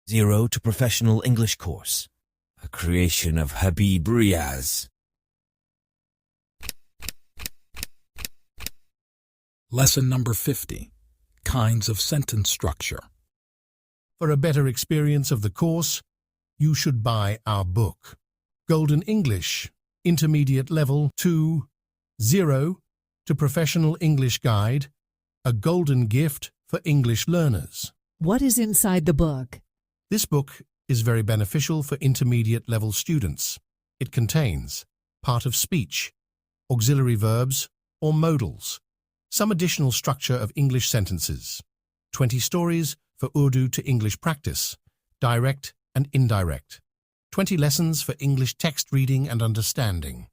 Zero to Professional English Course, a creation of Habib Riaz. Lesson number 50. Kinds of sentence structure. For a better experience of the course, you should buy our book, Golden English, Intermediate Level 2, 0 to Professional English Guide, a golden gift for English learners. What is inside the book? This book is very beneficial for intermediate level students. It contains part of speech, auxiliary verbs or modals, some additional structure of English sentences, 20 stories for Urdu to English practice, direct and indirect, 20 lessons for English text reading and understanding,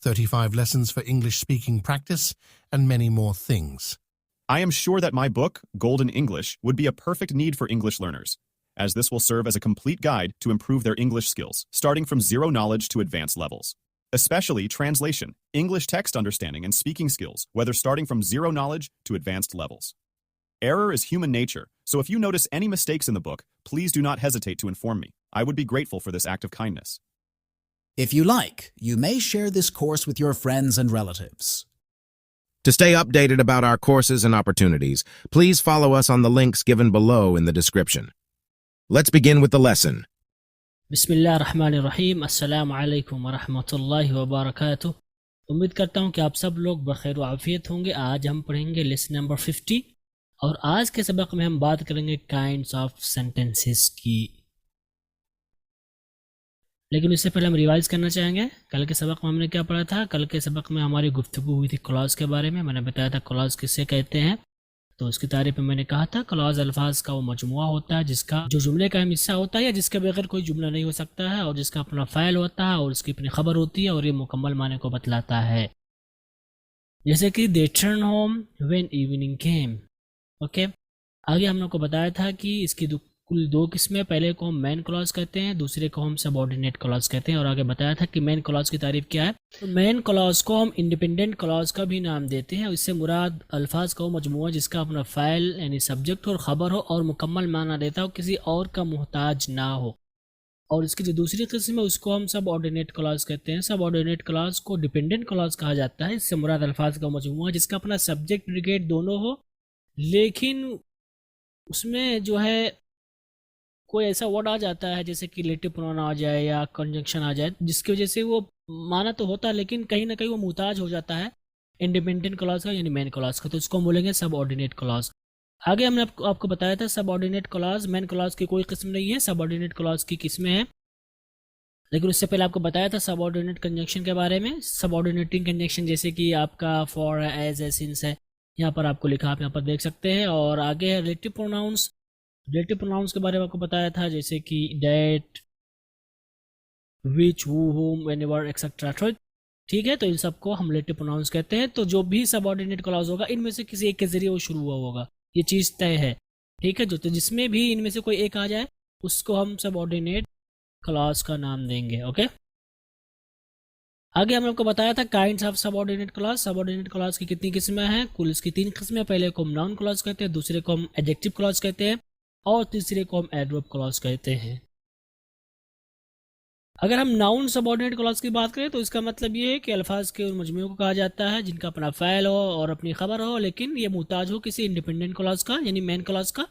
35 lessons for English speaking practice, and many more things. I am sure that my book, Golden English, would be a perfect need for English learners, as this will serve as a complete guide to improve their English skills, starting from zero knowledge to advanced levels. Especially translation, English text understanding, and speaking skills, whether starting from zero knowledge to advanced levels. Error is human nature, so if you notice any mistakes in the book, please do not hesitate to inform me. I would be grateful for this act of kindness. If you like, you may share this course with your friends and relatives. To stay updated about our courses and opportunities, please follow us on the links given below in the description. Let's begin with the lesson. बिस्मिल्लाहिर्रहमानिर्रहीम अस्सलाम वालेकुम वरहमतुल्लाहि वबरकातुह। उम्मीद करता हूँ कि आप सब लोग बखैर आफियत होंगे। आज हम पढ़ेंगे लेसन नंबर 50 और आज के सबक में हम बात करेंगे काइंड्स ऑफ सेंटेंसेस की। लेकिन इससे पहले हम रिवाइज करना चाहेंगे कल के सबक में हमने क्या पढ़ा था। कल के सबक में हमारी गुफ्तगू हुई थी क्लॉज के बारे में। मैंने बताया था क्लॉज किसे कहते हैं, तो उसकी तारीफ में मैंने कहा था क्लॉज अल्फाज का वो मजमुआ होता है जिसका जो जुमले का हिस्सा होता है या जिसके बगैर कोई जुमला नहीं हो सकता है और जिसका अपना फ़ाइल होता है और उसकी अपनी खबर होती है और ये मुकम्मल माने को बतलाता है। जैसे कि they turn home when evening came. Okay, आगे हम लोग को बताया था कि इसकी कुल दो किस्में, पहले को हम मेन क्लॉज कहते हैं, दूसरे को हम सबऑर्डिनेट क्लॉज कहते हैं। और आगे बताया था कि मेन क्लॉज की तारीफ क्या है। तो मेन क्लॉज को हम इंडिपेंडेंट क्लॉज का भी नाम देते हैं। इससे मुराद अल्फाज का वो मजमूआ जिसका अपना फ़ाइल यानी सब्जेक्ट और ख़बर हो और मुकम्मल माना देता हो, किसी और का मोहताज ना हो। और इसकी जो दूसरी किस्म है उसको हम सबऑर्डिनेट क्लॉज कहते हैं। सबऑर्डिनेट क्लॉज को डिपेंडेंट क्लॉज कहा जाता है। इससे मुराद अल्फाज का मजमूआ जिसका अपना सब्जेक्ट प्रेडिकेट दोनों हो, लेकिन उसमें जो है कोई ऐसा वर्ड आ जाता है जैसे कि रिलेटिव प्रोनाउन आ जाए या कंजंक्शन आ जाए जिसकी वजह से वो माना तो होता है लेकिन कहीं ना कहीं वो मुहताज हो जाता है इंडिपेंडेंट क्लॉज का यानी मेन क्लॉज का, तो इसको बोलेंगे सबऑर्डिनेट क्लॉज। आगे हमने आपको बताया था सबऑर्डिनेट क्लॉज मेन क्लॉज की कोई किस्म नहीं है, सबऑर्डिनेट क्लॉज की किस्में हैं। लेकिन उससे पहले आपको बताया था सबऑर्डिनेट कंजंक्शन के बारे में। सबऑर्डिनेटिंग कंजंक्शन जैसे कि आपका फॉर है, एज है, सिंस है, यहाँ पर आपको लिखा, आप यहाँ पर देख सकते हैं। और आगे है रिलेटिव प्रोनाउंस। रिलेटिव प्रोनाउंस के बारे में आपको बताया था जैसे कि डेट, विच, हु, हुम, व्हेनेवर एक्सेट्रा। ठीक है, तो इन सबको हम रिलेटिव प्रोनाउंस कहते हैं। तो जो भी सबऑर्डिनेट क्लॉज होगा इनमें से किसी एक के जरिए वो शुरू हुआ होगा, ये चीज़ तय है। ठीक है, जो तो जिसमें भी इनमें से कोई एक आ जाए उसको हम सबऑर्डिनेट क्लॉज का नाम देंगे। ओके, आगे हम आपको बताया था kinds of subordinate clause. Subordinate clause की कितनी किस्में हैं? कुल इसकी 3 किस्में। पहले को हम नाउन क्लॉज कहते हैं, दूसरे को हम एडजेक्टिव क्लॉज कहते हैं और तीसरे को हम एडवर्ब क्लॉज कहते हैं। अगर हम नाउन सबऑर्डिनेट क्लॉज की बात करें तो इसका मतलब ये है कि अल्फाज के उन मजमूओं को कहा जाता है जिनका अपना फ़ाइल हो और अपनी खबर हो, लेकिन ये मुहताज हो किसी इंडिपेंडेंट क्लॉज का यानी मेन क्लॉज का।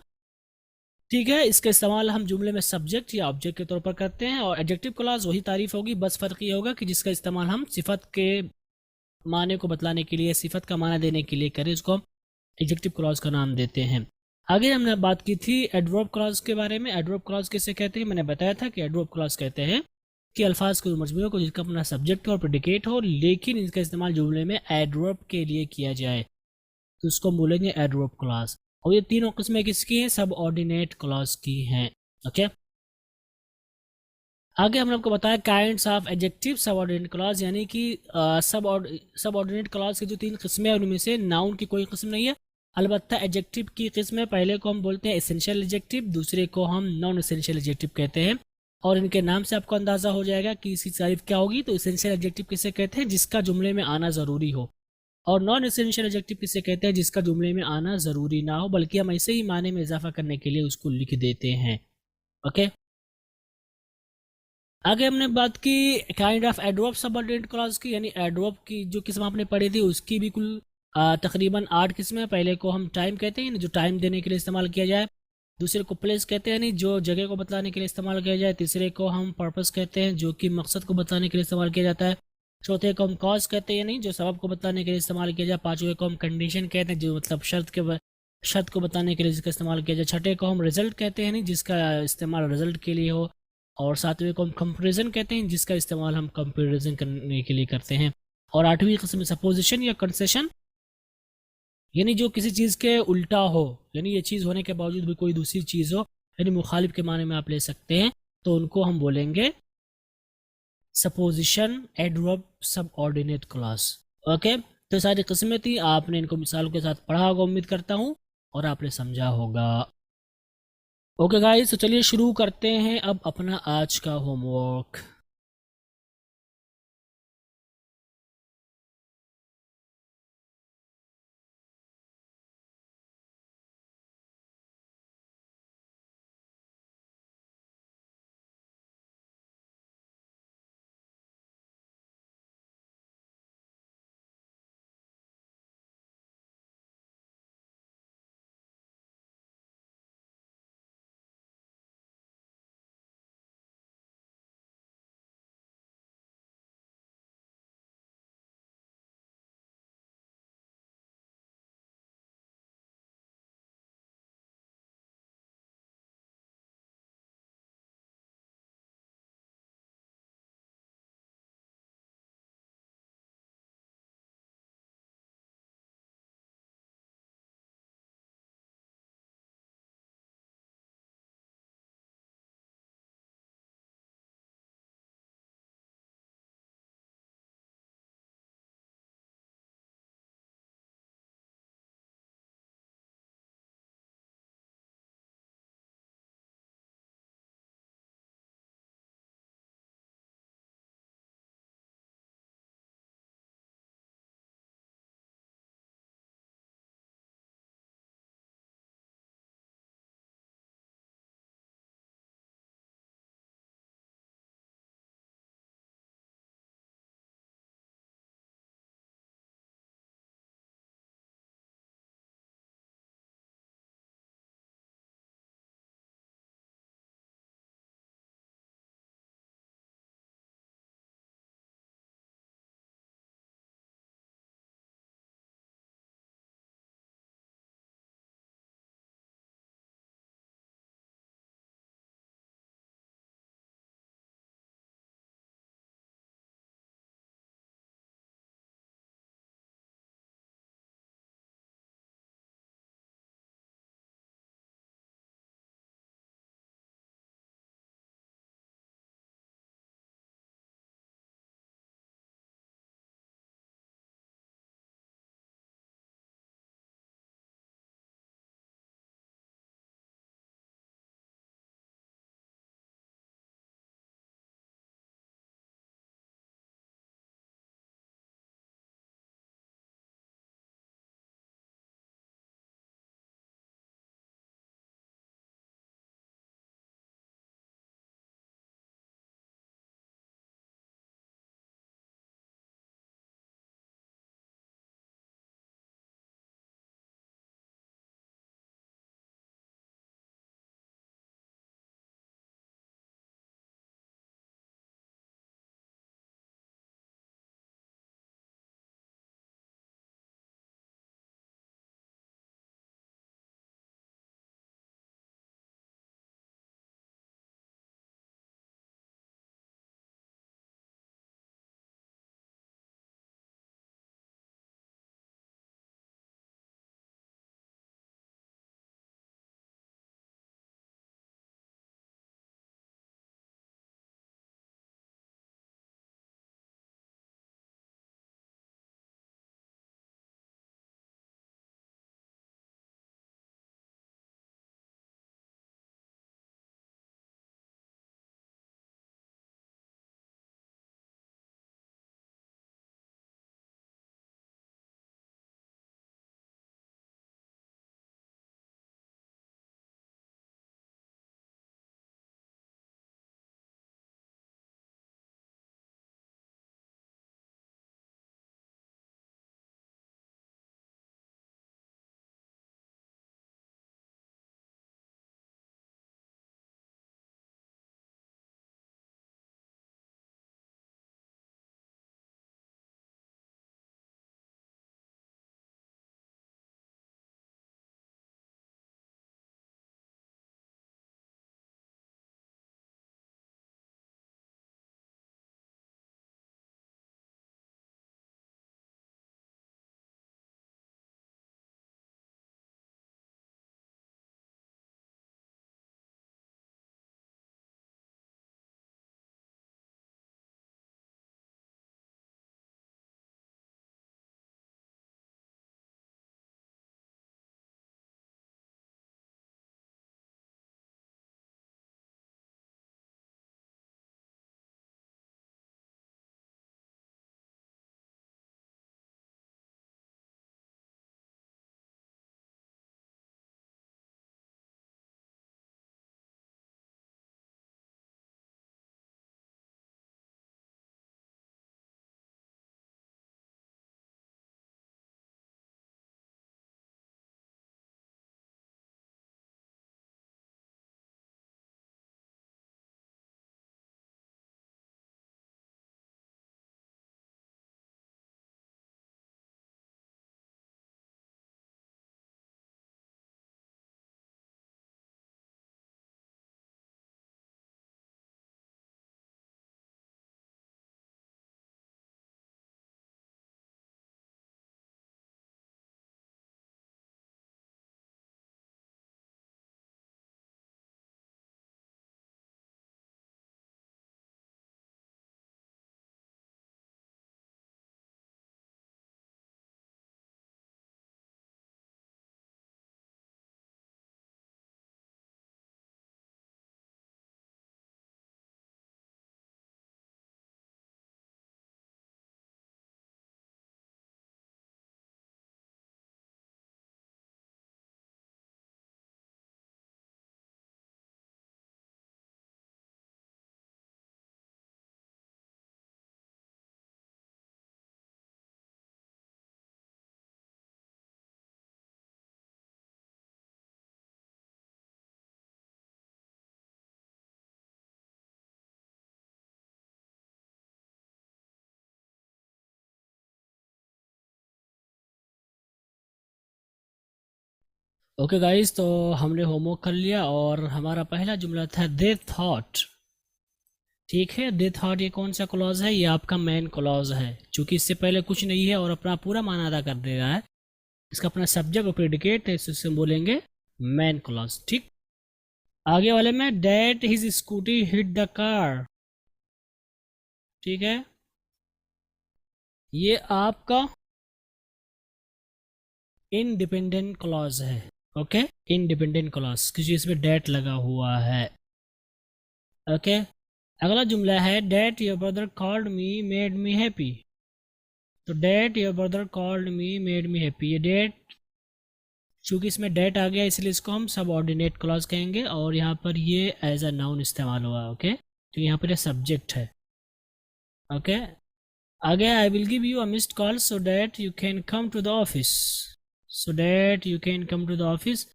ठीक है, इसका इस्तेमाल हम जुमले में सब्जेक्ट या ऑब्जेक्ट के तौर पर करते हैं। और एडजेक्टिव क्लॉज वही तारीफ होगी, बस फ़र्क ये होगा कि जिसका इस्तेमाल हम सिफत के माने को बतलाने के लिए, सिफत का माना देने के लिए करें, उसको हम एडजेक्टिव क्लॉज का नाम देते हैं। आगे हमने बात की थी एडवर्ब क्लॉज के बारे में। एडवर्ब क्लॉज किसे कहते हैं? मैंने बताया था कि एडवर्ब क्लॉज कहते हैं कि अल्फाज के मजमूए को जिसका अपना सब्जेक्ट और प्रेडिकेट हो, लेकिन इसका इस्तेमाल जुमले में एडवर्ब के लिए किया जाए, तो उसको बोलेंगे एडवर्ब क्लॉज। और ये तीनों किस्में किसकी हैं? सबऑर्डिनेट क्लॉज की हैं। ओके, आगे हमने आपको बताया kinds of adjective subordinate clause, यानी कि सबऑर्डिनेट क्लॉज की जो 3 किस्में हैं उनमें से नाउन की कोई किस्म नहीं है, अलबत्ता एडजेक्टिव की किस्म है। पहले को हम बोलते हैं एसेंशियल एडजेक्टिव, दूसरे को हम नॉन एसेंशियल एडजेक्टिव कहते हैं। और इनके नाम से आपको अंदाज़ा हो जाएगा कि इसकी तारीफ क्या होगी। तो एसेंशियल एडजेक्टिव किसे कहते हैं? जिसका जुमले में आना ज़रूरी हो। और नॉन एसेंशियल एडजेक्टिव किसे कहते हैं? जिसका जुमले में आना ज़रूरी ना हो, बल्कि हम ऐसे ही माने में इजाफा करने के लिए उसको लिख देते हैं। ओके, आगे हमने बात की kind of adverb subordinate clause की, यानी एडवर्ब की जो किस्म आपने पढ़ी थी उसकी भी कुल तकरीबन 8 किस्में। पहले को हम टाइम कहते हैं, जो टाइम देने के लिए इस्तेमाल किया जाए। दूसरे को प्लेस कहते हैं, नहीं जो जगह को बताने के लिए इस्तेमाल किया जाए। तीसरे को हम पर्पस कहते हैं, जो कि मकसद को बताने के लिए इस्तेमाल किया जाता है। चौथे को हम कॉज कहते हैं, नहीं जो सबब को बताने के लिए इस्तेमाल किया जाए। पाँचवें को हम कंडीशन कहते हैं, जो मतलब शर्त को बताने के लिए जिसका इस्तेमाल किया जाए। छठे को हम रिजल्ट कहते हैं, नहीं जिसका इस्तेमाल रिजल्ट के लिए हो। और सातवें को हम कंपेरिजन कहते हैं, जिसका इस्तेमाल हम कंपेरिजन करने के लिए करते हैं। और आठवीं किस्म सपोजिशन या कंसेशन, यानी जो किसी चीज़ के उल्टा हो, यानी ये चीज़ होने के बावजूद भी कोई दूसरी चीज़ हो, यानी मुखालिफ के माने में आप ले सकते हैं, तो उनको हम बोलेंगे supposition adverb subordinate clause. Okay, तो सारी किस्में थी, आपने इनको मिसालों के साथ पढ़ा होगा उम्मीद करता हूँ, और आपने समझा होगा। ओके गाइस, तो चलिए शुरू करते हैं अब अपना आज का होमवर्क। ओके गाइस, तो हमने होमवर्क कर लिया और हमारा पहला जुमला था दे थॉट। ठीक है, दे थॉट ये कौन सा क्लॉज है? ये आपका मेन क्लॉज है, क्योंकि इससे पहले कुछ नहीं है और अपना पूरा माना अदा कर दे रहा है। इसका अपना सब्जेक्ट और प्रेडिकेट है, इससे बोलेंगे मेन क्लॉज। ठीक, आगे वाले में that his scooty hit the car. ठीक है, ये आपका इंडिपेंडेंट क्लॉज है। ओके, इंडिपेंडेंट क्लॉज, क्योंकि इसमें डैट लगा हुआ है। ओके, अगला जुमला है that your brother called me made me happy. तो that your brother called me made me happy, ये डैट, चूंकि इसमें डैट आ गया इसलिए इसको हम सबऑर्डिनेट क्लॉज कहेंगे और यहाँ पर ये एज अ नाउन इस्तेमाल हुआ। ओके, तो यहाँ पर ये सब्जेक्ट है। ओके, आगे I will give you a missed call so that you can come to the office. So that you can come to the office,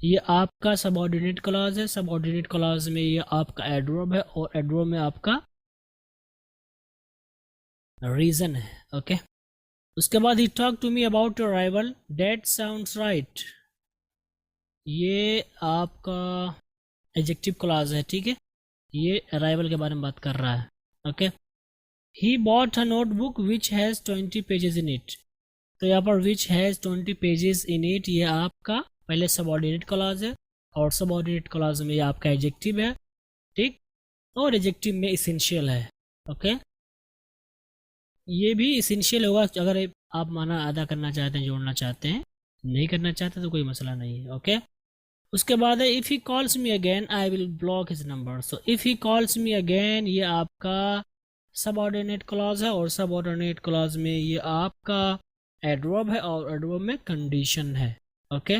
ये आपका सबऑर्डिनेट क्लॉज है। सबऑर्डिनेट क्लॉज में ये आपका एडवर्ब है और एडवर्ब में आपका रीजन है। ओके, उसके बाद ही talk to me about your arrival, that sounds right, ये आपका एडजेक्टिव क्लॉज है। ठीक है, ये अराइवल के बारे में बात कर रहा है। Okay, he bought a notebook which has 20 pages in it. तो यहाँ पर which has 20 pages in it, ये आपका पहले सबऑर्डिनेट क्लॉज है और सबऑर्डिनेट क्लॉज में ये आपका एडजेक्टिव है। ठीक, और एडजेक्टिव में इसेंशियल है। ओके, ये भी इसेंशियल होगा अगर आप माना अदा करना चाहते हैं, जोड़ना चाहते हैं। नहीं करना चाहते तो कोई मसला नहीं है। ओके, उसके बाद है if he calls me again I will block his number. So if he calls me again, ये आपका सबऑर्डिनेट क्लॉज है और सबऑर्डिनेट क्लॉज में ये आपका एडवर्ब है और एडवर्ब में कंडीशन है। ओके,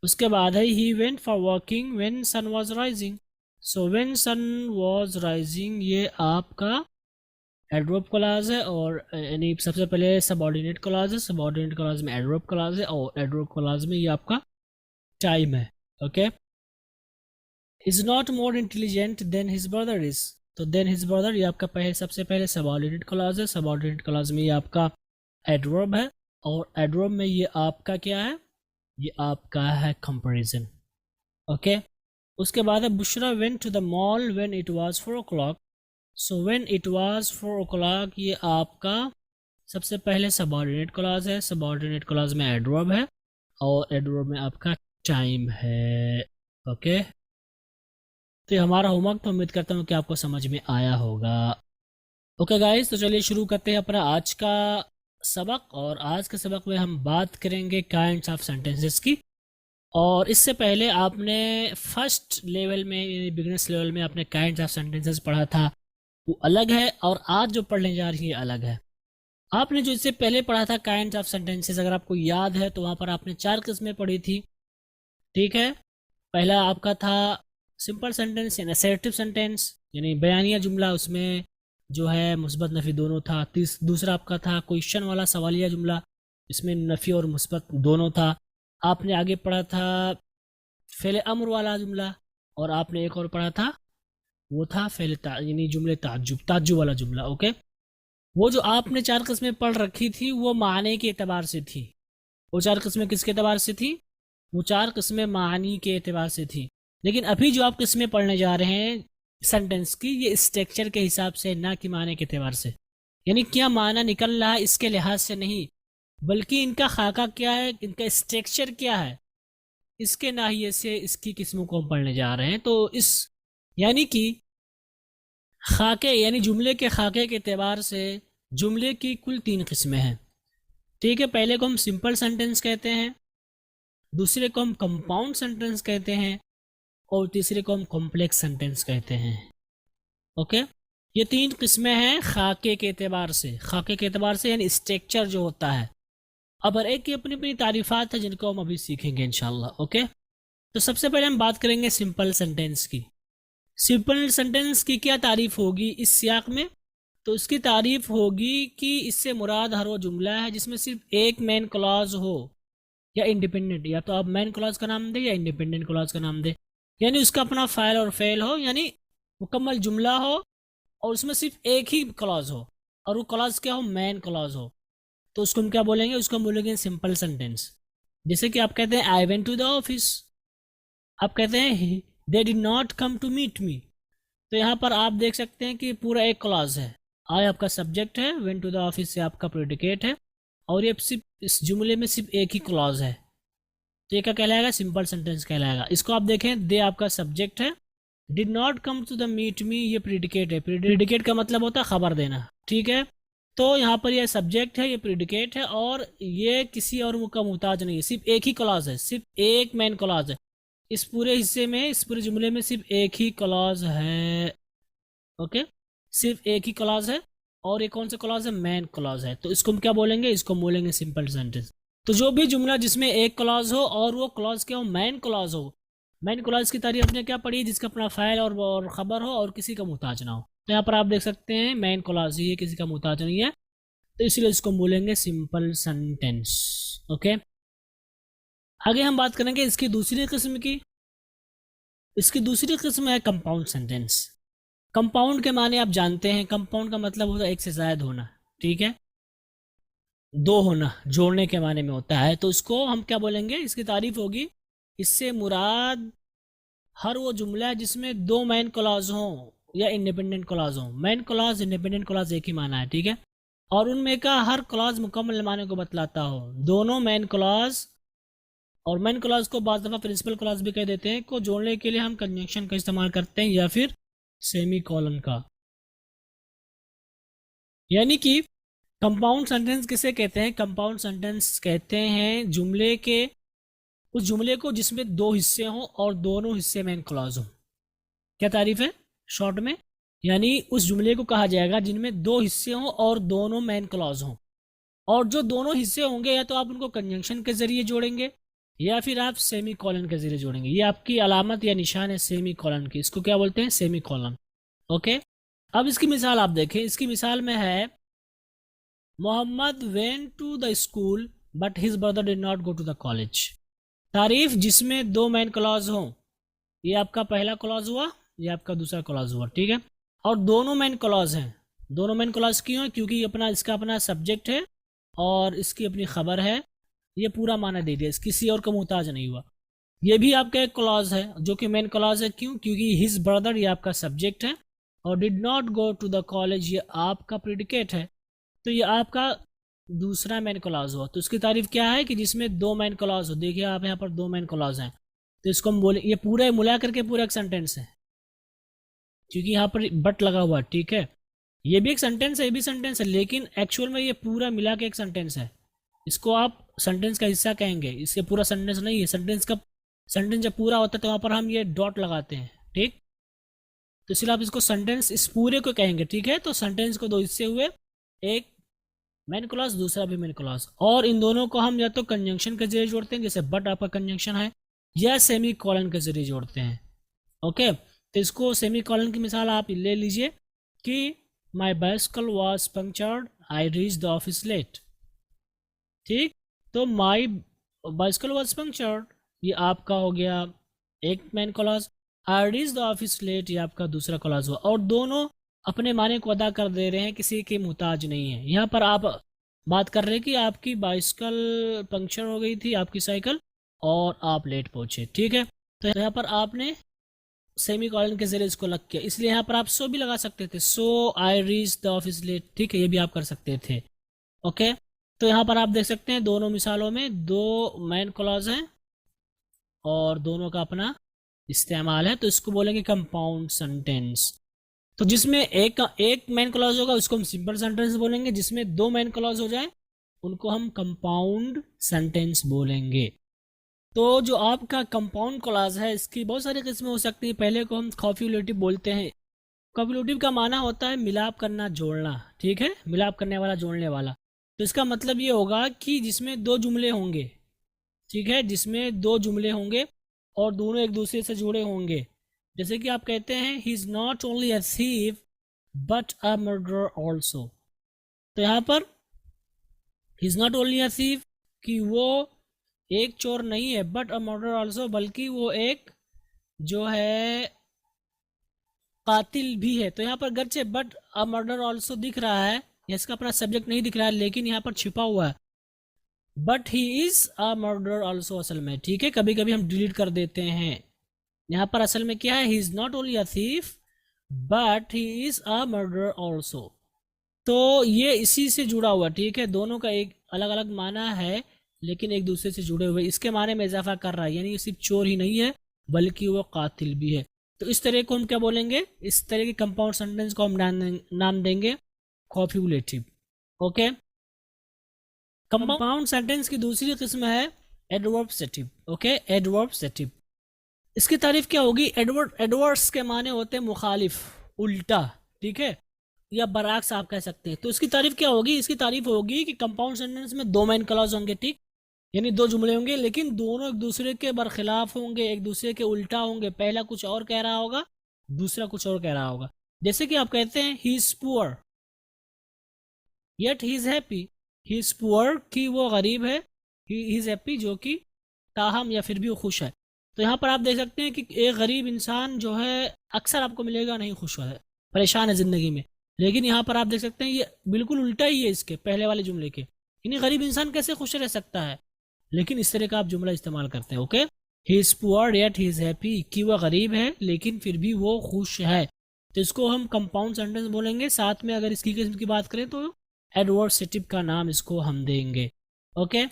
उसके बाद है he went for walking when sun was rising. So when sun was rising, ये आपका एडवर्ब क्लॉज है और यानी सबसे पहले सबऑर्डिनेट क्लॉज है, सबऑर्डिनेट क्लॉज में एडवर्ब क्लॉज है और एडवर्ब क्लॉज में ये आपका टाइम है। Okay, is not more intelligent than his brother is. तो देन हिज ब्रदर ये आपका सबसे पहले सबऑर्डिनेट क्लॉज है। सबऑर्डिनेट क्लॉज में ये आपका एडवर्ब है और एडवर्ब में ये आपका क्या है? ये आपका है कंपैरिजन। ओके, उसके बाद है Bushra went to the mall when it was 4 o'clock। So when it was 4 o'clock, ये आपका सबसे पहले सबऑर्डिनेट क्लॉज है। सबऑर्डिनेट क्लॉज में एडवर्ब है और एडवर्ब में आपका टाइम है। ओके, तो ये हमारा होमवर्क, तो उम्मीद करता हूँ कि आपको समझ में आया होगा। ओके गाइस, तो चलिए शुरू करते हैं अपना आज का सबक। और आज के सबक में हम बात करेंगे काइंड्स ऑफ सेंटेंसेस की। और इससे पहले आपने फर्स्ट लेवल में, बिगिनर्स लेवल में आपने काइंड्स ऑफ सेंटेंसेस पढ़ा था, वो अलग है और आज जो पढ़ने जा रही है अलग है। आपने जो इससे पहले पढ़ा था काइंड्स ऑफ सेंटेंसेस, अगर आपको याद है तो वहाँ पर आपने 4 किस्में पढ़ी थी। ठीक है, पहला आपका था सिंपल सेंटेंस यानी असर्टिव सेंटेंस, यानी बयानिया जुमला, उसमें जो है मुस्बत नफ़ी दोनों था। दूसरा आपका था क्वेश्चन वाला सवालिया जुमला, इसमें नफ़ी और मुस्बत दोनों था। आपने आगे पढ़ा था फ़ेल अम्र वाला जुमला और आपने एक और पढ़ा था, वो था यानी जुमले ताज्जुब वाला जुमला। ओके, वो जो आपने 4 किस्में पढ़ रखी थी वो माने के एतबार से थी। वो 4 किस्में किसके एतबार से थी? वो 4 किस्में मानी के एतबार से थी। लेकिन अभी जो आप किस्में पढ़ने जा रहे हैं सेंटेंस की, ये स्ट्रक्चर के हिसाब से, ना कि माने के एतबार से, यानी क्या माना निकल रहा है इसके लिहाज से नहीं, बल्कि इनका खाका क्या है, इनका स्ट्रक्चर क्या है, इसके नाहिए से इसकी किस्मों को हम पढ़ने जा रहे हैं। तो इस यानी कि खाके यानी जुमले के खाके के एतबार से जुमले की कुल 3 किस्में हैं। ठीक है, पहले को हम सिंपल सेंटेंस कहते हैं, दूसरे को हम कंपाउंड सेंटेंस कहते हैं और तीसरे को हम कॉम्प्लेक्स सेंटेंस कहते हैं। ओके, ये 3 किस्में हैं खाके के एतबार से। खाके के एतबार से यानी स्ट्रक्चर जो होता है। अब हर एक की अपनी अपनी तारीफात है जिनको हम अभी सीखेंगे इंशाल्लाह। ओके, तो सबसे पहले हम बात करेंगे सिंपल सेंटेंस की। सिंपल सेंटेंस की क्या तारीफ होगी इस सियाक में? तो इसकी तारीफ होगी कि इससे मुराद हर वो जुमला है जिसमें सिर्फ एक मेन क्लॉज हो या इंडिपेंडेंट, या तो आप मेन क्लॉज का नाम दे या इंडिपेंडेंट क्लॉज का नाम दे, यानी उसका अपना फाइल और फेल हो, यानी मुकम्मल जुमला हो और उसमें सिर्फ एक ही क्लॉज हो और वो क्लॉज क्या हो? मेन क्लॉज हो। तो उसको हम क्या बोलेंगे? उसको हम बोलेंगे सिंपल सेंटेंस। जैसे कि आप कहते हैं I went to the office, आप कहते हैं they did not come to meet me. तो यहाँ पर आप देख सकते हैं कि पूरा एक क्लॉज है। आई आपका सब्जेक्ट है, वेंट टू द ऑफिस से आपका प्रेडिकेट है, और ये सिर्फ इस जुमले में सिर्फ एक ही क्लॉज है, तो ये क्या कहलाएगा, सिंपल सेंटेंस कहलाएगा। इसको आप देखें, दे आपका सब्जेक्ट है, did not come to the meet me ये प्रेडिकेट है। प्रेडिकेट का मतलब होता है खबर देना, ठीक है। तो यहाँ पर ये सब्जेक्ट है, ये प्रेडिकेट है, और ये किसी और का मुहताज नहीं है, सिर्फ एक ही क्लॉज है, सिर्फ एक मेन क्लॉज है। इस पूरे हिस्से में, इस पूरे जुमले में सिर्फ एक ही क्लॉज है, ओके, सिर्फ एक ही क्लॉज है, और ये कौन सा क्लॉज है, मेन क्लॉज है। तो इसको हम क्या बोलेंगे, इसको बोलेंगे सिंपल सेंटेंस। तो जो भी जुमला जिसमें एक क्लॉज हो और वो क्लॉज क्या हो, मेन क्लॉज हो। मेन क्लॉज की तारीफ हमने क्या पढ़ी, जिसका अपना फाइल और खबर हो और किसी का मुहताज ना हो। तो यहाँ पर आप देख सकते हैं मेन क्लॉज ये किसी का मुहताज नहीं है, तो इसलिए इसको बोलेंगे सिंपल सेंटेंस, ओके। आगे हम बात करेंगे इसकी दूसरी किस्म की। इसकी दूसरी किस्म है कंपाउंड सेंटेंस। कंपाउंड के माने आप जानते हैं, कंपाउंड का मतलब होता है एक से ज्यादा होना, ठीक है, दो होना, जोड़ने के माने में होता है। तो इसको हम क्या बोलेंगे, इसकी तारीफ होगी, इससे मुराद हर वो जुमला है जिसमें दो मेन क्लॉज हों या इंडिपेंडेंट क्लॉज हों। मेन क्लॉज इंडिपेंडेंट क्लॉज एक ही माना है, ठीक है, और उनमें का हर क्लॉज मुकम्मल माने को बतलाता हो। दोनों मेन क्लॉज, और मेन क्लॉज को बाज़ दफ़ा प्रिंसिपल क्लॉज भी कह देते हैं, को जोड़ने के लिए हम कंजंक्शन का इस्तेमाल करते हैं या फिर सेमी कॉलन का। यानी कि कंपाउंड सेंटेंस किसे कहते हैं, कंपाउंड सेंटेंस कहते हैं जुमले के, उस जुमले को जिसमें दो हिस्से हों और दोनों हिस्से मेन क्लॉज हों। क्या तारीफ है शॉर्ट में, यानी उस जुमले को कहा जाएगा जिनमें दो हिस्से हों और दोनों मेन क्लॉज हों, और जो दोनों हिस्से होंगे या तो आप उनको कंजंक्शन के जरिए जोड़ेंगे या फिर आप सेमी कॉलन के जरिए जोड़ेंगे। ये आपकी अलामत या निशान है सेमी कॉलन की, इसको क्या बोलते हैं, सेमी कॉलन, ओके। अब इसकी मिसाल आप देखें, इसकी मिसाल में है Mohammad went to the school but his brother did not go to the college. तारीफ जिसमें दो मेन क्लॉज हों, ये आपका पहला क्लॉज हुआ, ये आपका दूसरा क्लॉज हुआ, ठीक है, और दोनों मेन क्लॉज हैं। दोनों मेन क्लॉज क्यों है, क्योंकि अपना इसका अपना सब्जेक्ट है और इसकी अपनी खबर है, ये पूरा माना दे दिया, किसी और का मुहताज नहीं हुआ। ये भी आपका एक क्लॉज है जो कि मेन क्लॉज है, क्यों, क्योंकि हिज ब्रदर ये आपका सब्जेक्ट है और did not go to the college ये आपका प्रेडिकेट है, तो ये आपका दूसरा मेन क्लॉज हुआ। तो इसकी तारीफ क्या है कि जिसमें दो मेन क्लॉज हो। देखिए आप यहाँ पर दो मेन क्लॉज हैं, तो इसको हम बोले, ये पूरा मिला करके पूरा एक सेंटेंस है, क्योंकि यहाँ पर बट लगा हुआ है, ठीक है, ये भी एक सेंटेंस है, ये भी सेंटेंस है, लेकिन एक्चुअल में ये पूरा मिला के एक सेंटेंस है। इसको आप सेंटेंस का हिस्सा कहेंगे, इसके पूरा सेंटेंस नहीं है। सेंटेंस जब पूरा होता है तो वहाँ पर हम ये डॉट लगाते हैं, ठीक, तो इसलिए आप इसको सेंटेंस इस पूरे को कहेंगे, ठीक है। तो सेंटेंस को दो हिस्से हुए, एक मेन क्लॉज दूसरा भी मेन क्लॉज, और इन दोनों को हम या तो कंजंक्शन के जरिए जोड़ते हैं, जैसे बट आपका कंजंक्शन है, या सेमी कॉलन के जरिए जोड़ते हैं, ओके। तो इसको सेमी कॉलन की मिसाल आप ले लीजिए कि my bicycle was punctured I reach the office late, ठीक। तो माई बाइसिकल वॉज पंक्चर्ड ये आपका हो गया एक main clause, I reach the office late ये आपका दूसरा क्लॉज हुआ, और दोनों अपने माने को अदा कर दे रहे हैं, किसी के मुहताज नहीं है। यहाँ पर आप बात कर रहे हैं कि आपकी बाइसिकल पंक्चर हो गई थी, आपकी साइकिल, और आप लेट पहुंचे, ठीक है। तो यहाँ पर आपने सेमी कॉलन के जरिए इसको लग किया, इसलिए यहाँ पर आप सो भी लगा सकते थे, so I reach the office late, ठीक है, ये भी आप कर सकते थे, ओके। तो यहाँ पर आप देख सकते हैं दोनों मिसालों में दो मेन क्लॉज हैं और दोनों का अपना इस्तेमाल है, तो इसको बोलेंगे कंपाउंड सेंटेंस। तो जिसमें एक मेन क्लॉज होगा उसको हम सिंपल सेंटेंस बोलेंगे, जिसमें दो मेन क्लॉज हो जाए उनको हम कंपाउंड सेंटेंस बोलेंगे। तो जो आपका कंपाउंड क्लॉज है इसकी बहुत सारी किस्में हो सकती हैं। पहले को हम कॉप्युलेटिव बोलते हैं। कॉप्युलेटिव का माना होता है मिलाप करना, जोड़ना, ठीक है, मिलाप करने वाला, जोड़ने वाला। तो इसका मतलब ये होगा कि जिसमें दो जुमले होंगे, ठीक है, जिसमें दो जुमले होंगे और दोनों एक दूसरे से जुड़े होंगे। जैसे कि आप कहते हैं ही is not only a thief but a murderer also. तो यहाँ पर he is not only a thief कि वो एक चोर नहीं है, बट अ मर्डरर ऑल्सो बल्कि वो एक जो है कातिल भी है। तो यहाँ पर गर्चे बट अ मर्डर ऑल्सो दिख रहा है, इसका अपना सब्जेक्ट नहीं दिख रहा है, लेकिन यहाँ पर छिपा हुआ है but he is a murder also, असल में ठीक है, कभी कभी हम डिलीट कर देते हैं। यहाँ पर असल में क्या है, ही is not only a thief but he is a murder also. तो ये इसी से जुड़ा हुआ, ठीक है, दोनों का एक अलग अलग माना है लेकिन एक दूसरे से जुड़े हुए, इसके माने में इजाफा कर रहा है, यानी सिर्फ चोर ही नहीं है बल्कि वो कातिल भी है। तो इस तरह को हम क्या बोलेंगे, इस तरह के कंपाउंड सेंटेंस को हम नाम देंगे कॉप्युलेटिव। ओके, कंपाउंड सेंटेंस की दूसरी किस्म है एडवर्बसेटिव। ओके, एडवर्बसेटिव, इसकी तारीफ क्या होगी, एडवर्ड्स के माने होते हैं मुखालिफ, उल्टा, ठीक है, या बरअक्स आप कह सकते हैं। तो इसकी तारीफ क्या होगी, इसकी तारीफ होगी कि कंपाउंड सेंटेंस में दो मेन क्लॉज होंगे, ठीक, यानी दो जुमले होंगे लेकिन दोनों एक दूसरे के बरखिलाफ होंगे, एक दूसरे के उल्टा होंगे। पहला कुछ और कह रहा होगा, दूसरा कुछ और कह रहा होगा। जैसे कि आप कहते हैं he is poor yet he is happy, he is poor कि वो गरीब है, ही इज हैप्पी जो कि ताहम या फिर भी वो खुश है। तो यहाँ पर आप देख सकते हैं कि एक गरीब इंसान जो है अक्सर आपको मिलेगा नहीं खुश है, परेशान है जिंदगी में, लेकिन यहाँ पर आप देख सकते हैं ये बिल्कुल उल्टा ही है इसके पहले वाले जुमले के, यानी गरीब इंसान कैसे खुश रह सकता है, लेकिन इस तरह का आप जुमला इस्तेमाल करते हैं। Okay, he is poor yet he is happy कि वह गरीब है लेकिन फिर भी वो खुश है। तो इसको हम कंपाउंड सेंटेंस बोलेंगे। साथ में अगर इसकी किस्म की बात करें तो एडवर्बसेटिव का नाम इसको हम देंगे। ओके,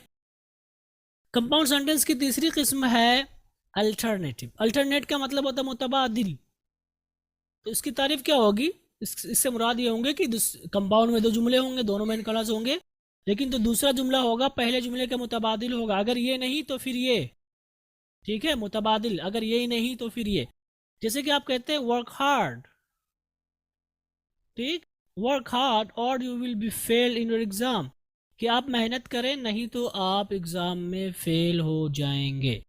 कंपाउंड सेंटेंस की तीसरी किस्म है अल्टरनेटिव। अल्टरनेट का मतलब होता है मुतबादिल। तो इसकी तारीफ क्या होगी, इससे मुराद ये होंगे कि कंपाउंड में दो जुमले होंगे, दोनों मेन क्लॉज होंगे, लेकिन तो दूसरा जुमला होगा पहले जुमले के मुतबादिल होगा। अगर ये नहीं तो फिर ये, ठीक है, मुतबादिल, अगर ये ही नहीं तो फिर ये। जैसे कि आप कहते हैं वर्क हार्ड, ठीक, वर्क हार्ड और you will be fail in your exam, कि आप मेहनत करें नहीं तो आप एग्जाम में फेल हो जाएंगे।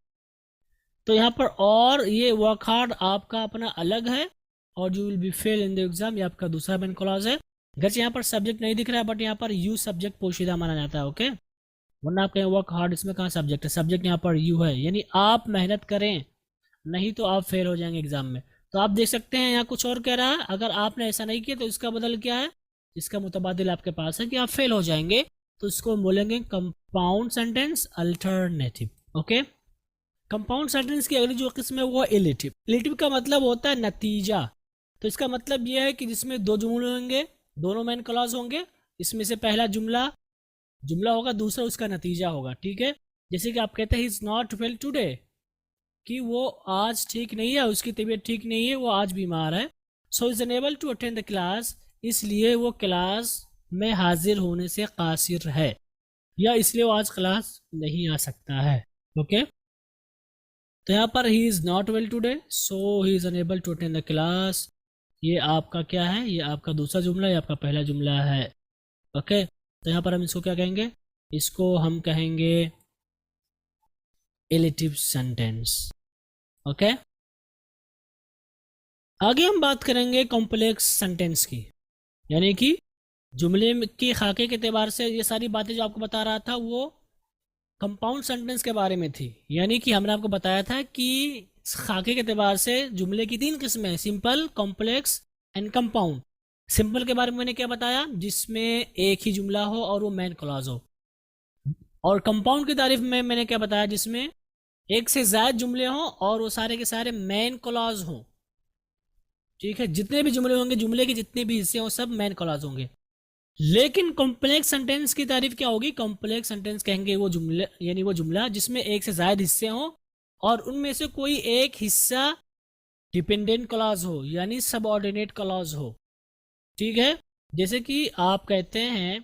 तो यहाँ पर और ये वर्क हार्ड आपका अपना अलग है और you will be fail in the exam ये आपका दूसरा मेन क्लॉज है। घर से यहाँ पर सब्जेक्ट नहीं दिख रहा है बट यहाँ पर यू सब्जेक्ट पोशीदा माना जाता है। ओके, वरना आप कहें वर्क हार्ड, इसमें कहाँ सब्जेक्ट है, सब्जेक्ट यहाँ पर यू है, यानी आप मेहनत करें नहीं तो आप फेल हो जाएंगे एग्जाम में। तो आप देख सकते हैं यहाँ कुछ और कह रहा है, अगर आपने ऐसा नहीं किया तो इसका बदल क्या है, इसका मुतबादिल आपके पास है कि आप फेल हो जाएंगे। तो इसको बोलेंगे compound sentence alternative. Okay, compound sentence की अगली जो किस्म है वो इलेटिव। इलेटिव का मतलब होता है नतीजा। तो इसका मतलब यह है कि जिसमें दो जुमले होंगे, दोनों मेन क्लॉज होंगे, इसमें से पहला जुमला होगा, दूसरा उसका नतीजा होगा। ठीक है, जैसे कि आप कहते हैं ही इज नॉट वेल टुडे, कि वो आज ठीक नहीं है, उसकी तबीयत ठीक नहीं है, वो आज बीमार है। So is unable to attend the class, इसलिए वो क्लास में हाजिर होने से कासिर है, या इसलिए वो आज क्लास नहीं आ सकता है। ओके, तो यहाँ पर he is not well today so he is unable to attend the class, ये आपका क्या है, ये आपका दूसरा जुमला, ये आपका पहला जुमला है। ओके, तो यहाँ पर हम इसको क्या कहेंगे, इसको हम कहेंगे इलेटिव सेंटेंस। ओके, आगे हम बात करेंगे कॉम्प्लेक्स सेंटेंस की, यानी कि जुमले के खाके के एतबार से ये सारी बातें जो आपको बता रहा था वो कंपाउंड सेंटेंस के बारे में थी। यानी कि हमने आपको बताया था कि खाके के एतबार से जुमले की तीन किस्में हैं, simple, complex and compound. Simple के बारे में मैंने क्या बताया, जिसमें एक ही जुमला हो और वो मेन क्लॉज हो। और कंपाउंड की तारीफ में मैंने क्या बताया, जिसमें एक से ज्यादा जुमले हों और वो सारे के सारे मेन क्लॉज हों। ठीक है, जितने भी जुमले होंगे, जुमले के जितने भी हिस्से हों, सब मेन क्लॉज होंगे। लेकिन कॉम्प्लेक्स सेंटेंस की तारीफ क्या होगी, कॉम्प्लेक्स सेंटेंस कहेंगे वो जुमले, यानी वो जुमला जिसमें एक से ज्यादा हिस्से हों और उनमें से कोई एक हिस्सा डिपेंडेंट क्लॉज हो, यानी सबऑर्डिनेट क्लॉज हो। ठीक है, जैसे कि आप कहते हैं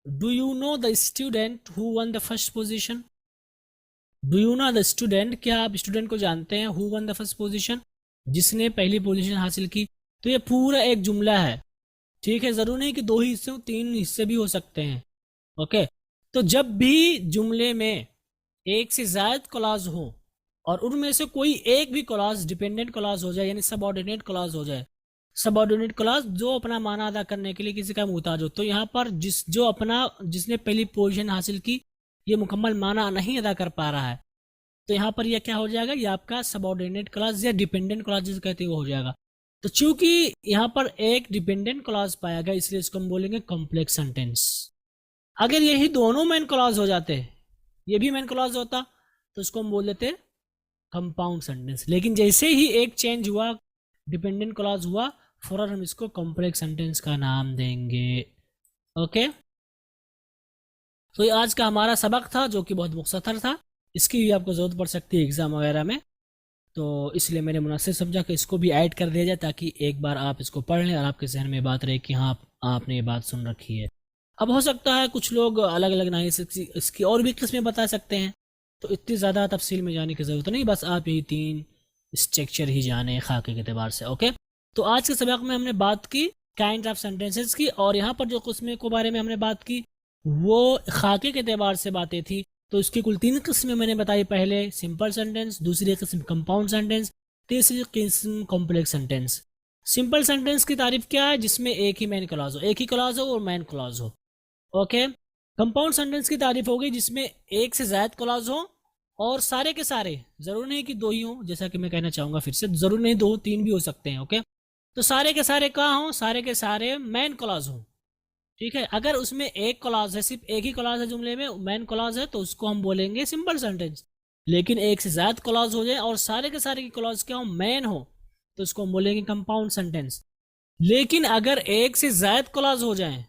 do you know the student who one the first position. Do you know the student, क्या आप स्टूडेंट को जानते हैं, who one the first position, जिसने पहली पोजीशन हासिल की। तो ये पूरा एक जुमला है। ठीक है, जरूर नहीं कि दो ही हिस्से हो, तीन हिस्से भी हो सकते हैं। ओके, तो जब भी जुमले में एक से ज्यादा क्लॉज हो और उनमें से कोई एक भी क्लॉज डिपेंडेंट क्लॉज हो जाए, यानी सबऑर्डिनेट क्लॉज हो जाए, सबऑर्डिनेट क्लॉज जो अपना माना अदा करने के लिए किसी का मुहताज हो, तो यहाँ पर जिसने पहली पोजीशन हासिल की ये मुकम्मल माना नहीं अदा कर पा रहा है, तो यहाँ पर यह क्या हो जाएगा, ये आपका सबऑर्डिनेट क्लॉज या डिपेंडेंट क्लॉज जिसे कहते हैं वो हो जाएगा। तो चूंकि यहाँ पर एक डिपेंडेंट क्लॉज पाया गया, इसलिए इसको हम बोलेंगे कॉम्प्लेक्स सेंटेंस। अगर यही दोनों मेन क्लॉज हो जाते, ये भी मेन क्लॉज होता, तो इसको हम बोल देते कंपाउंड सेंटेंस। लेकिन जैसे ही एक चेंज हुआ, डिपेंडेंट क्लॉज हुआ, फौरन हम इसको कॉम्प्लेक्स सेंटेंस का नाम देंगे। ओके, तो ये आज का हमारा सबक था जो कि बहुत मुख्तसर था। इसकी भी आपको ज़रूरत पड़ सकती है एग्ज़ाम वगैरह में, तो इसलिए मैंने मुनासिब समझा कि इसको भी ऐड कर दिया जाए ताकि एक बार आप इसको पढ़ लें और आपके जहन में बात रहे कि हाँ आपने ये बात सुन रखी है। अब हो सकता है कुछ लोग अलग अलग नहीं इसकी और भी किस्में बता सकते हैं, तो इतनी ज़्यादा तफसील में जाने की ज़रूरत नहीं, बस आप यही 3 स्ट्रक्चर ही जाने खाके के एतबार से। ओके, तो आज के सबक में हमने बात की काइंड ऑफ सेंटेंसेस की, और यहाँ पर जो किस्में के बारे में हमने बात की वो खाके के एतबार से बातें थी। तो इसकी कुल 3 किस्में मैंने बताई, पहले सिंपल सेंटेंस, दूसरी किस्म कंपाउंड सेंटेंस, तीसरी किस्म कॉम्प्लेक्स सेंटेंस। सिंपल सेंटेंस की तारीफ क्या है? जिसमें एक ही मेन क्लॉज हो, एक ही क्लॉज हो और मेन क्लॉज हो। ओके, कंपाउंड सेंटेंस की तारीफ होगी जिसमें एक से ज्यादा क्लॉज हो और सारे के सारे, जरूर नहीं कि 2 ही हो, जैसा कि मैं कहना चाहूंगा फिर से, जरूर नहीं 2, 3 भी हो सकते हैं। ओके, तो सारे के सारे कहाँ हो? सारे के सारे मेन क्लॉज हो। ठीक है, अगर उसमें एक क्लॉज है, सिर्फ एक ही क्लॉज है जुमले में, मेन क्लॉज है, तो उसको हम बोलेंगे सिंपल सेंटेंस। लेकिन एक से ज्यादा क्लॉज हो जाए और सारे के सारे की क्लॉज क्या हो? मेन हो, तो उसको हम बोलेंगे कंपाउंड सेंटेंस। लेकिन अगर एक से ज्यादा क्लॉज हो जाए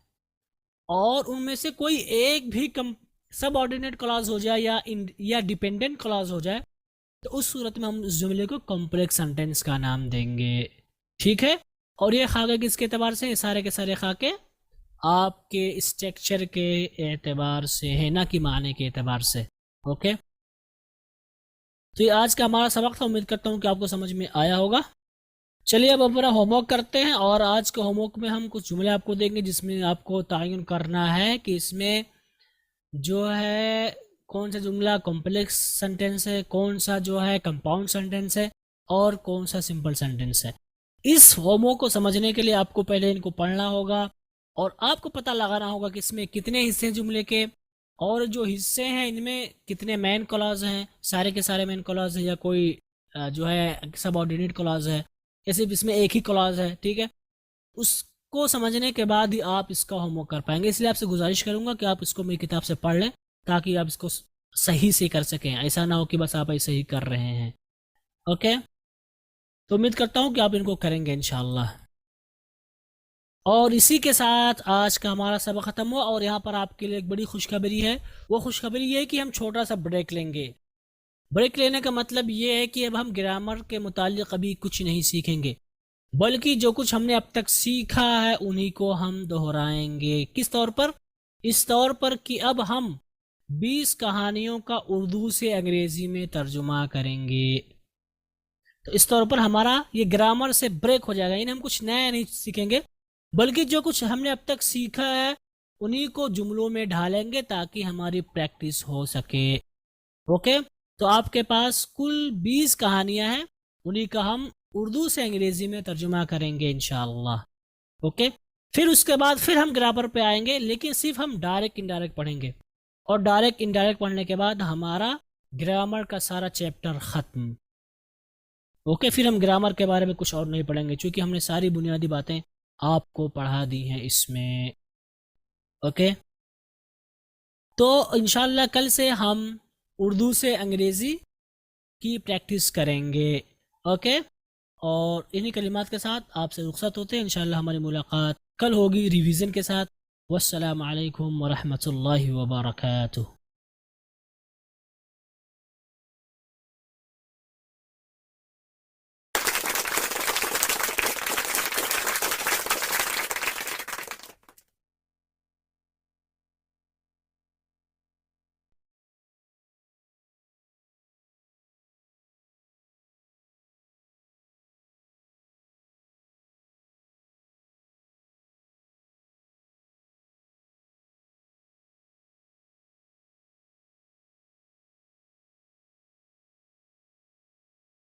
और उनमें से कोई एक भी सब ऑर्डिनेट क्लॉज हो जाए या डिपेंडेंट क्लॉज हो जाए, तो उस सूरत में हम उस जुमले को कॉम्प्लेक्स सेंटेंस का नाम देंगे। ठीक है, और ये खाके किसके एतबार से? सारे के सारे खाके आपके स्ट्रक्चर के एतबार से है, ना कि माने के एतबार से। ओके, तो ये आज का हमारा सबक था। उम्मीद करता हूँ कि आपको समझ में आया होगा। चलिए अब अपना होमवर्क करते हैं, और आज के होमवर्क में हम कुछ जुमले आपको देंगे जिसमें आपको तयन करना है कि इसमें जो है कौन सा जुमला कॉम्प्लेक्स सेंटेंस है, कौन सा जो है कंपाउंड सेंटेंस है, और कौन सा सिंपल सेंटेंस है। इस होमवर्क को समझने के लिए आपको पहले इनको पढ़ना होगा और आपको पता लगाना होगा कि इसमें कितने हिस्से हैं जुमले के, और जो हिस्से हैं इनमें कितने मेन क्लॉज हैं, सारे के सारे मेन क्लॉज है या कोई जो है सबऑर्डिनेट क्लॉज है, या सिर्फ इसमें एक ही क्लॉज है। ठीक है, उसको समझने के बाद ही आप इसका होमवर्क कर पाएंगे। इसलिए आपसे गुजारिश करूंगा कि आप इसको मेरी किताब से पढ़ लें ताकि आप इसको सही से कर सकें, ऐसा ना हो कि बस आप ऐसे ही कर रहे हैं। ओके, तो उम्मीद करता हूं कि आप इनको करेंगे इंशाल्लाह। और इसी के साथ आज का हमारा सबक ख़त्म हुआ, और यहाँ पर आपके लिए एक बड़ी खुशखबरी है। वो खुशखबरी ये है कि हम छोटा सा ब्रेक लेंगे। ब्रेक लेने का मतलब ये है कि अब हम ग्रामर के मुतालिक अभी कुछ नहीं सीखेंगे, बल्कि जो कुछ हमने अब तक सीखा है उन्हीं को हम दोहराएंगे। किस तौर पर? इस तौर पर कि अब हम 20 कहानियों का उर्दू से अंग्रेजी में तर्जुमा करेंगे। तो इस तौर पर हमारा ये ग्रामर से ब्रेक हो जाएगा, यानी हम कुछ नया नहीं सीखेंगे, बल्कि जो कुछ हमने अब तक सीखा है उन्हीं को जुमलों में ढालेंगे ताकि हमारी प्रैक्टिस हो सके। ओके, तो आपके पास कुल 20 कहानियां हैं, उन्हीं का हम उर्दू से अंग्रेजी में तर्जुमा करेंगे इंशाअल्लाह। ओके, फिर उसके बाद फिर हम ग्रामर पे आएंगे, लेकिन सिर्फ हम डायरेक्ट इनडायरेक्ट पढ़ेंगे, और डायरेक्ट इनडायरेक्ट पढ़ने के बाद हमारा ग्रामर का सारा चैप्टर खत्म। ओके, फिर हम ग्रामर के बारे में कुछ और नहीं पढ़ेंगे, क्योंकि हमने सारी बुनियादी बातें आपको पढ़ा दी हैं इसमें। ओके, तो इंशाल्लाह कल से हम उर्दू से अंग्रेज़ी की प्रैक्टिस करेंगे। ओके, और इन्हीं कलिमात के साथ आपसे रुखसत होते हैं। इंशाल्लाह हमारी मुलाकात कल होगी रिवीजन के साथ। वस्सलामु अलैकुम वरहमतुल्लाहि वबरकातुहू।